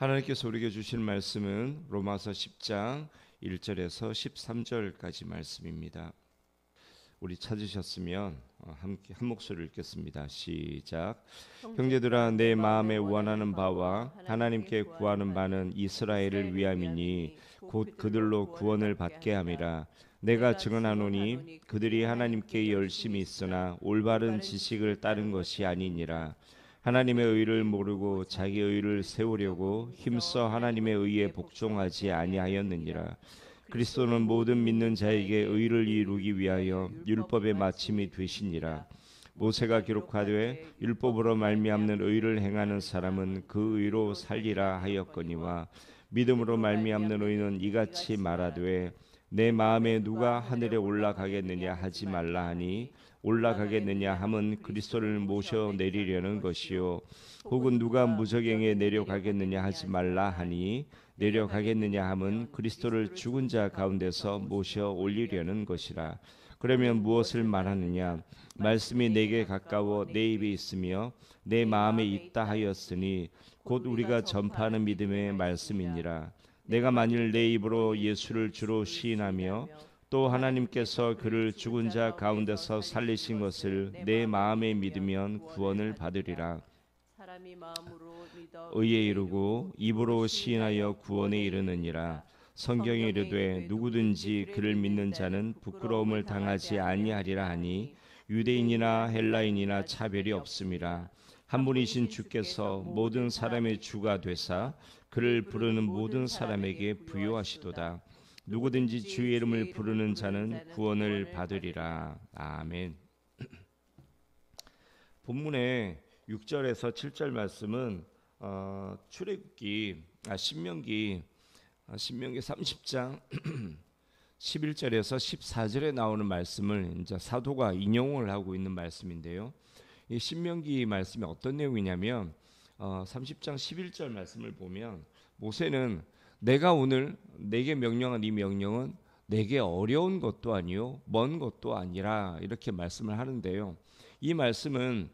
하나님께서 우리에게 주신 말씀은 로마서 10장 1절에서 13절까지 말씀입니다. 우리 찾으셨으면 함께 한 목소리를 읽겠습니다. 시작. 형제들아, 내 마음에 원하는 바와 하나님께 구하는 바는 이스라엘을 위함이니 곧 그들로 구원을 받게 함이라. 내가 증언하노니 그들이 하나님께 열심히 있으나 올바른 지식을 따른 것이 아니니라. 하나님의 의를 모르고 자기 의를 세우려고 힘써 하나님의 의에 복종하지 아니하였느니라. 그리스도는 모든 믿는 자에게 의를 이루기 위하여 율법의 마침이 되시니라. 모세가 기록하되 율법으로 말미암는 의를 행하는 사람은 그 의로 살리라 하였거니와 믿음으로 말미암는 의는 이같이 말하되 내 마음에 누가 하늘에 올라가겠느냐 하지 말라 하니 올라가겠느냐 함은 그리스도를 모셔 내리려는 것이요 혹은 누가 무저갱에 내려가겠느냐 하지 말라 하니 내려가겠느냐 함은 그리스도를 죽은 자 가운데서 모셔 올리려는 것이라. 그러면 무엇을 말하느냐? 말씀이 내게 가까워 내 입에 있으며 내 마음에 있다 하였으니 곧 우리가 전파하는 믿음의 말씀이니라. 내가 만일 내 입으로 예수를 주로 시인하며 또 하나님께서 그를 죽은 자 가운데서 살리신 것을 내 마음에 믿으면 구원을 받으리라. 의에 이르고 입으로 시인하여 구원에 이르느니라. 성경에 이르되 누구든지 그를 믿는 자는 부끄러움을 당하지 아니하리라 하니 유대인이나 헬라인이나 차별이 없음이라. 한 분이신 주께서 모든 사람의 주가 되사 그를 부르는 모든 사람에게 부요하시도다. 누구든지 주의 이름을 부르는 자는 구원을 받으리라. 아멘. 본문의 6절에서 7절 말씀은 신명기 30장 11절에서 14절에 나오는 말씀을 이제 사도가 인용을 하고 있는 말씀인데요. 이 신명기 말씀이 어떤 내용이냐면 30장 11절 말씀을 보면 모세는 내가 오늘 내게 명령한 이 명령은 내게 어려운 것도 아니요 먼 것도 아니라 이렇게 말씀을 하는데요. 이 말씀은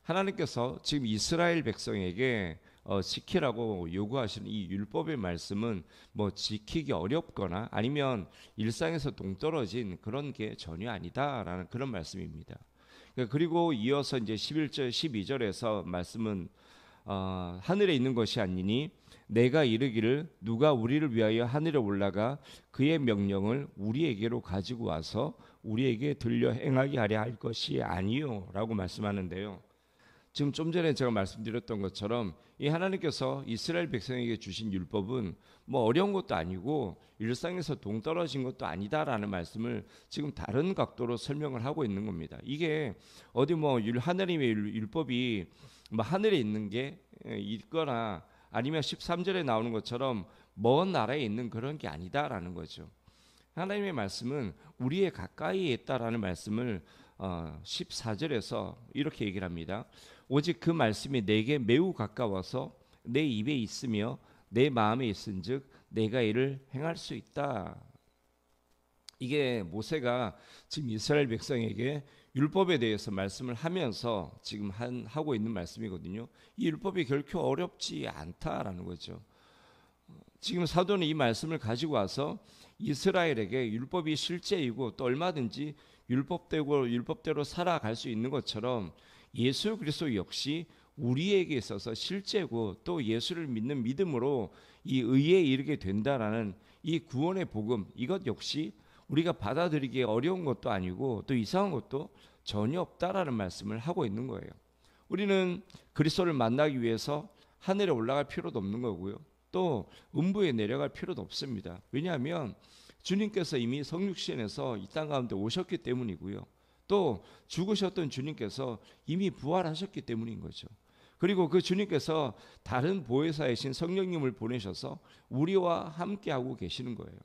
하나님께서 지금 이스라엘 백성에게 지키라고 요구하시는 이 율법의 말씀은 뭐 지키기 어렵거나 아니면 일상에서 동떨어진 그런 게 전혀 아니다라는 그런 말씀입니다. 그리고 이어서 이제 11절 12절에서 말씀은 하늘에 있는 것이 아니니 내가 이르기를 누가 우리를 위하여 하늘에 올라가 그의 명령을 우리에게로 가지고 와서 우리에게 들려 행하게 하려 할 것이 아니요 라고 말씀하는데요. 지금 좀 전에 제가 말씀드렸던 것처럼 이 하나님께서 이스라엘 백성에게 주신 율법은 뭐 어려운 것도 아니고 일상에서 동떨어진 것도 아니다라는 말씀을 지금 다른 각도로 설명을 하고 있는 겁니다. 이게 어디 뭐 하나님의 율법이 뭐 하늘에 있는 게 있거나 아니면 13절에 나오는 것처럼 먼 나라에 있는 그런 게 아니다라는 거죠. 하나님의 말씀은 우리의 가까이에 있다라는 말씀을 14절에서 이렇게 얘기를 합니다. 오직 그 말씀이 내게 매우 가까워서 내 입에 있으며 내 마음에 있은즉 내가 이를 행할 수 있다. 이게 모세가 지금 이스라엘 백성에게 율법에 대해서 말씀을 하면서 지금 하고 있는 말씀이거든요. 이 율법이 결코 어렵지 않다라는 거죠. 지금 사도는 이 말씀을 가지고 와서 이스라엘에게 율법이 실제이고 또 얼마든지 율법대로 살아갈 수 있는 것처럼 예수 그리스도 역시 우리에게 있어서 실제고 또 예수를 믿는 믿음으로 이 의에 이르게 된다라는 이 구원의 복음, 이것 역시 우리가 받아들이기 어려운 것도 아니고 또 이상한 것도 전혀 없다라는 말씀을 하고 있는 거예요. 우리는 그리스도를 만나기 위해서 하늘에 올라갈 필요도 없는 거고요. 또 음부에 내려갈 필요도 없습니다. 왜냐하면 주님께서 이미 성육신에서 이 땅 가운데 오셨기 때문이고요. 또 죽으셨던 주님께서 이미 부활하셨기 때문인 거죠. 그리고 그 주님께서 다른 보혜사이신 성령님을 보내셔서 우리와 함께하고 계시는 거예요.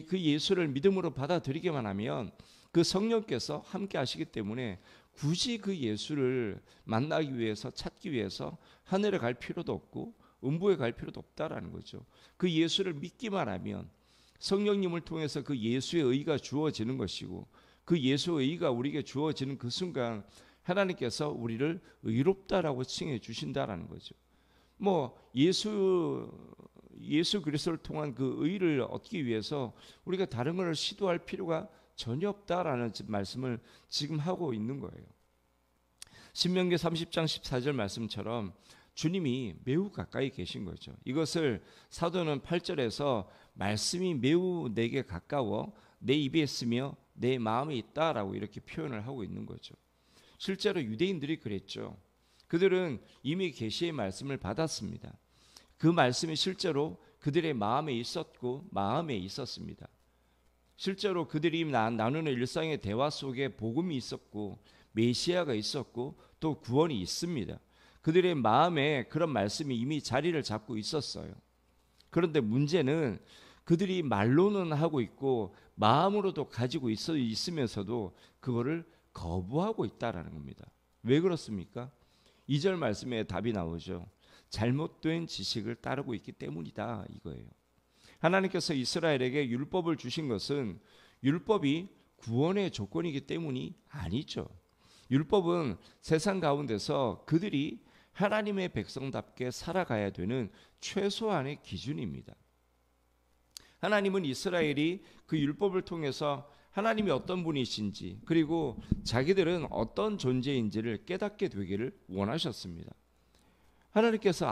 그 예수를 믿음으로 받아들이기만 하면 그 성령께서 함께 하시기 때문에 굳이 그 예수를 만나기 위해서 찾기 위해서 하늘에 갈 필요도 없고 음부에 갈 필요도 없다라는 거죠. 그 예수를 믿기만 하면 성령님을 통해서 그 예수의 의가 주어지는 것이고 그 예수의 의가 우리에게 주어지는 그 순간 하나님께서 우리를 의롭다라고 칭해 주신다라는 거죠. 뭐 예수 그리스도를 통한 그 의를 얻기 위해서 우리가 다른 것을 시도할 필요가 전혀 없다라는 말씀을 지금 하고 있는 거예요. 신명기 30장 14절 말씀처럼 주님이 매우 가까이 계신 거죠. 이것을 사도는 8절에서 말씀이 매우 내게 가까워 내 입에 있으며 내 마음에 있다라고 이렇게 표현을 하고 있는 거죠. 실제로 유대인들이 그랬죠. 그들은 이미 계시의 말씀을 받았습니다. 그 말씀이 실제로 그들의 마음에 있었고 마음에 있었습니다. 실제로 그들이 나누는 일상의 대화 속에 복음이 있었고 메시아가 있었고 또 구원이 있습니다. 그들의 마음에 그런 말씀이 이미 자리를 잡고 있었어요. 그런데 문제는 그들이 말로는 하고 있고 마음으로도 가지고 있으면서도 그거를 거부하고 있다라는 겁니다. 왜 그렇습니까? 2절 말씀에 답이 나오죠. 잘못된 지식을 따르고 있기 때문이다 이거예요. 하나님께서 이스라엘에게 율법을 주신 것은 율법이 구원의 조건이기 때문이 아니죠. 율법은 세상 가운데서 그들이 하나님의 백성답게 살아가야 되는 최소한의 기준입니다. 하나님은 이스라엘이 그 율법을 통해서 하나님이 어떤 분이신지 그리고 자기들은 어떤 존재인지를 깨닫게 되기를 원하셨습니다. 하나님께서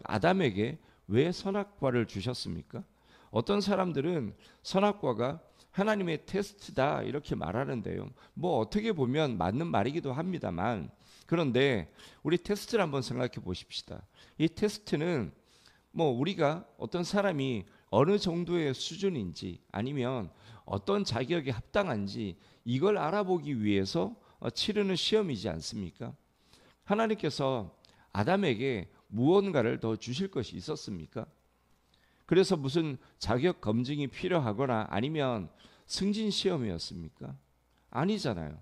아담에게 왜 선악과를 주셨습니까? 어떤 사람들은 선악과가 하나님의 테스트다 이렇게 말하는데요. 뭐 어떻게 보면 맞는 말이기도 합니다만 그런데 우리 테스트를 한번 생각해 보십시다. 이 테스트는 뭐 우리가 어떤 사람이 어느 정도의 수준인지 아니면 어떤 자격에 합당한지 이걸 알아보기 위해서 치르는 시험이지 않습니까? 하나님께서 아담에게 무언가를 더 주실 것이 있었습니까? 그래서 무슨 자격 검증이 필요하거나 아니면 승진 시험이었습니까? 아니잖아요.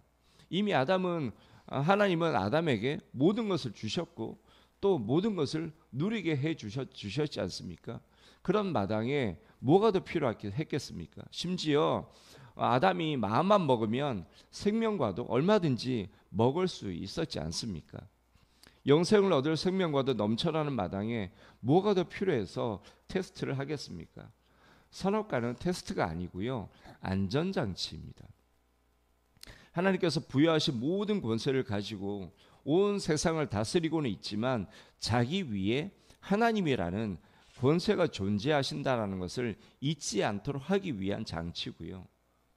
이미 하나님은 아담에게 모든 것을 주셨고 또 모든 것을 누리게 해 주셨지 않습니까? 그런 마당에 뭐가 더 필요했겠습니까? 심지어 아담이 마음만 먹으면 생명과도 얼마든지 먹을 수 있었지 않습니까? 영생을 얻을 생명과도 넘쳐나는 마당에 뭐가 더 필요해서 테스트를 하겠습니까? 선악과는 테스트가 아니고요. 안전장치입니다. 하나님께서 부여하신 모든 권세를 가지고 온 세상을 다스리고는 있지만 자기 위에 하나님이라는 권세가 존재하신다라는 것을 잊지 않도록 하기 위한 장치고요.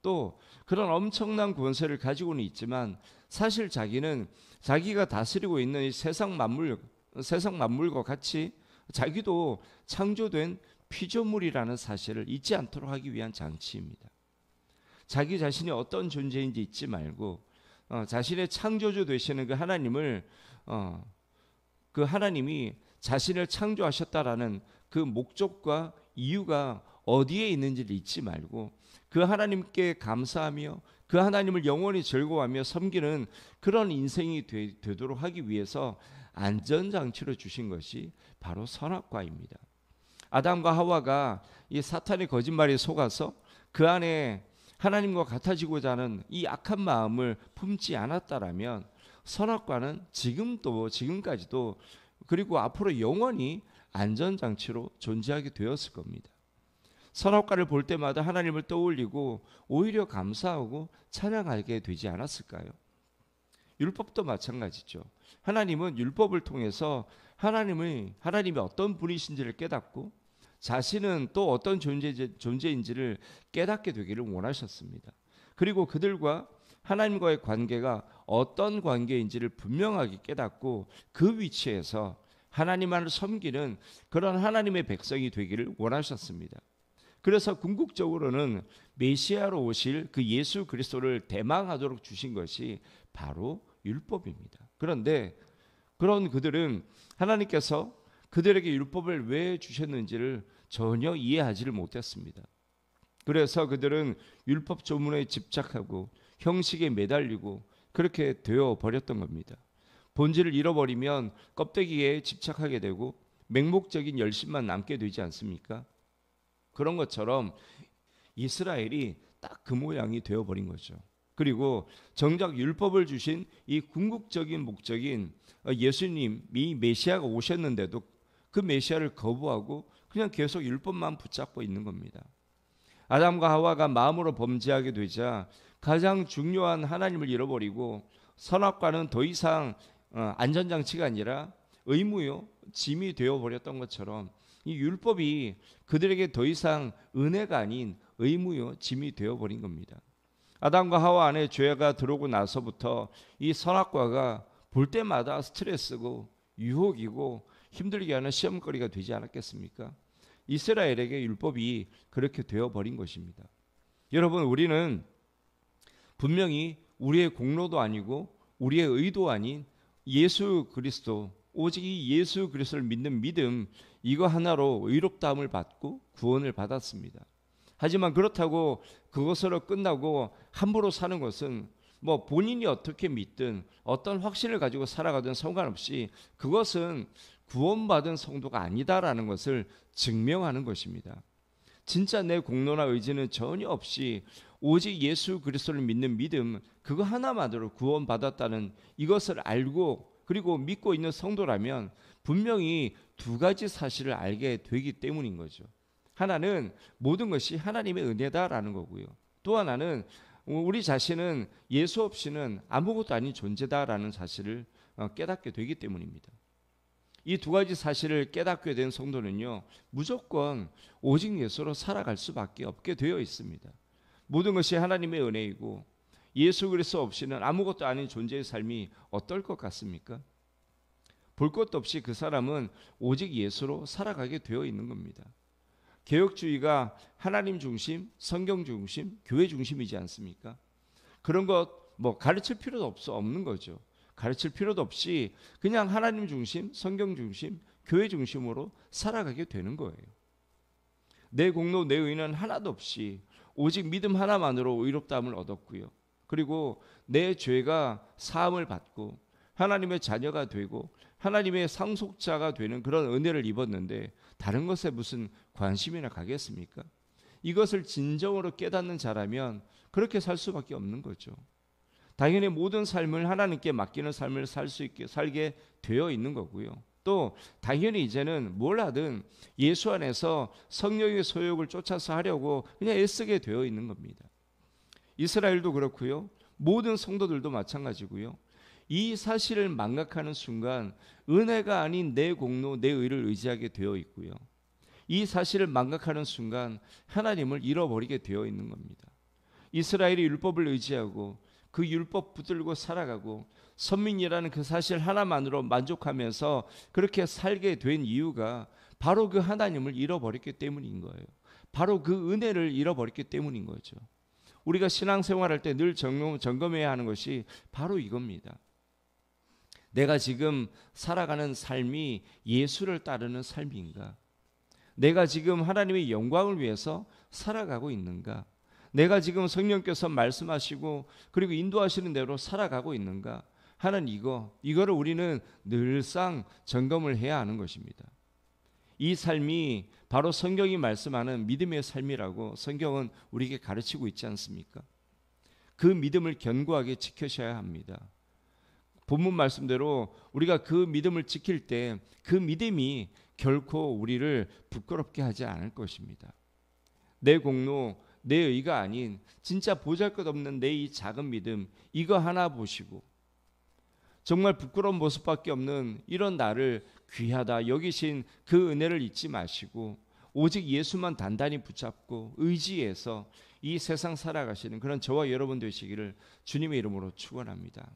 또 그런 엄청난 권세를 가지고는 있지만 사실 자기는 자기가 다스리고 있는 이 세상 만물과 같이 자기도 창조된 피조물이라는 사실을 잊지 않도록 하기 위한 장치입니다. 자기 자신이 어떤 존재인지 잊지 말고 자신의 창조주 되시는 그 하나님을 그 하나님이 자신을 창조하셨다라는 그 목적과 이유가 어디에 있는지를 잊지 말고 그 하나님께 감사하며 그 하나님을 영원히 즐거워하며 섬기는 그런 인생이 되도록 하기 위해서 안전장치로 주신 것이 바로 선악과입니다. 아담과 하와가 이 사탄의 거짓말에 속아서 그 안에 하나님과 같아지고자 하는 이 악한 마음을 품지 않았다라면 선악과는 지금까지도 그리고 앞으로 영원히 안전장치로 존재하게 되었을 겁니다. 선악과를 볼 때마다 하나님을 떠올리고 오히려 감사하고 찬양하게 되지 않았을까요? 율법도 마찬가지죠. 하나님은 율법을 통해서 하나님이 어떤 분이신지를 깨닫고 자신은 또 어떤 존재인지를 깨닫게 되기를 원하셨습니다. 그리고 그들과 하나님과의 관계가 어떤 관계인지를 분명하게 깨닫고 그 위치에서 하나님만을 섬기는 그런 하나님의 백성이 되기를 원하셨습니다. 그래서 궁극적으로는 메시아로 오실 그 예수 그리스도를 대망하도록 주신 것이 바로 율법입니다. 그런데 그런 그들은 하나님께서 그들에게 율법을 왜 주셨는지를 전혀 이해하지를 못했습니다. 그래서 그들은 율법 조문에 집착하고 형식에 매달리고 그렇게 되어 버렸던 겁니다. 본질을 잃어버리면 껍데기에 집착하게 되고 맹목적인 열심만 남게 되지 않습니까? 그런 것처럼 이스라엘이 딱 그 모양이 되어버린 거죠. 그리고 정작 율법을 주신 이 궁극적인 목적인 예수님이 메시아가 오셨는데도 그 메시아를 거부하고 그냥 계속 율법만 붙잡고 있는 겁니다. 아담과 하와가 마음으로 범죄하게 되자 가장 중요한 하나님을 잃어버리고 선악과는 더 이상 안전장치가 아니라 의무요, 짐이 되어버렸던 것처럼 이 율법이 그들에게 더 이상 은혜가 아닌 의무요, 짐이 되어버린 겁니다. 아담과 하와 안에 죄가 들어오고 나서부터 이 선악과가 볼 때마다 스트레스고 유혹이고 힘들게 하는 시험거리가 되지 않았겠습니까? 이스라엘에게 율법이 그렇게 되어버린 것입니다. 여러분, 우리는 분명히 우리의 공로도 아니고 우리의 의도 아닌 예수 그리스도, 오직 이 예수 그리스도를 믿는 믿음, 이거 하나로 의롭다함을 받고 구원을 받았습니다. 하지만 그렇다고 그것으로 끝나고 함부로 사는 것은 뭐 본인이 어떻게 믿든 어떤 확신을 가지고 살아가든 상관없이 그것은 구원받은 성도가 아니다라는 것을 증명하는 것입니다. 진짜 내 공로나 의지는 전혀 없이 오직 예수 그리스도를 믿는 믿음, 그거 하나만으로 구원받았다는 이것을 알고 그리고 믿고 있는 성도라면 분명히 두 가지 사실을 알게 되기 때문인 거죠. 하나는 모든 것이 하나님의 은혜다라는 거고요. 또 하나는 우리 자신은 예수 없이는 아무것도 아닌 존재다라는 사실을 깨닫게 되기 때문입니다. 이 두 가지 사실을 깨닫게 된 성도는요, 무조건 오직 예수로 살아갈 수밖에 없게 되어 있습니다. 모든 것이 하나님의 은혜이고 예수 그리스도 없이는 아무것도 아닌 존재의 삶이 어떨 것 같습니까? 볼 것도 없이 그 사람은 오직 예수로 살아가게 되어 있는 겁니다. 개혁주의가 하나님 중심, 성경 중심, 교회 중심이지 않습니까? 그런 것 뭐 가르칠 필요도 없는 거죠. 가르칠 필요도 없이 그냥 하나님 중심, 성경 중심, 교회 중심으로 살아가게 되는 거예요. 내 공로, 내 의는 하나도 없이 오직 믿음 하나만으로 의롭다함을 얻었고요. 그리고 내 죄가 사함을 받고 하나님의 자녀가 되고 하나님의 상속자가 되는 그런 은혜를 입었는데 다른 것에 무슨 관심이나 가겠습니까? 이것을 진정으로 깨닫는 자라면 그렇게 살 수밖에 없는 거죠. 당연히 모든 삶을 하나님께 맡기는 삶을 살게 되어 있는 거고요. 또 당연히 이제는 뭘 하든 예수 안에서 성령의 소욕을 쫓아서 하려고 그냥 애쓰게 되어 있는 겁니다. 이스라엘도 그렇고요. 모든 성도들도 마찬가지고요. 이 사실을 망각하는 순간 은혜가 아닌 내 공로, 내 의를 의지하게 되어 있고요. 이 사실을 망각하는 순간 하나님을 잃어버리게 되어 있는 겁니다. 이스라엘이 율법을 의지하고 그 율법 붙들고 살아가고 선민이라는 그 사실 하나만으로 만족하면서 그렇게 살게 된 이유가 바로 그 하나님을 잃어버렸기 때문인 거예요. 바로 그 은혜를 잃어버렸기 때문인 거죠. 우리가 신앙생활할 때 늘 점검해야 하는 것이 바로 이겁니다. 내가 지금 살아가는 삶이 예수를 따르는 삶인가? 내가 지금 하나님의 영광을 위해서 살아가고 있는가? 내가 지금 성령께서 말씀하시고 그리고 인도하시는 대로 살아가고 있는가 하는 이거를 우리는 늘상 점검을 해야 하는 것입니다. 이 삶이 바로 성경이 말씀하는 믿음의 삶이라고 성경은 우리에게 가르치고 있지 않습니까? 그 믿음을 견고하게 지켜셔야 합니다. 본문 말씀대로 우리가 그 믿음을 지킬 때 그 믿음이 결코 우리를 부끄럽게 하지 않을 것입니다. 내 공로, 내 의가 아닌 진짜 보잘것없는 내 이 작은 믿음, 이거 하나 보시고 정말 부끄러운 모습밖에 없는 이런 나를 귀하다 여기신 그 은혜를 잊지 마시고 오직 예수만 단단히 붙잡고 의지해서 이 세상 살아가시는 그런 저와 여러분 되시기를 주님의 이름으로 축원합니다.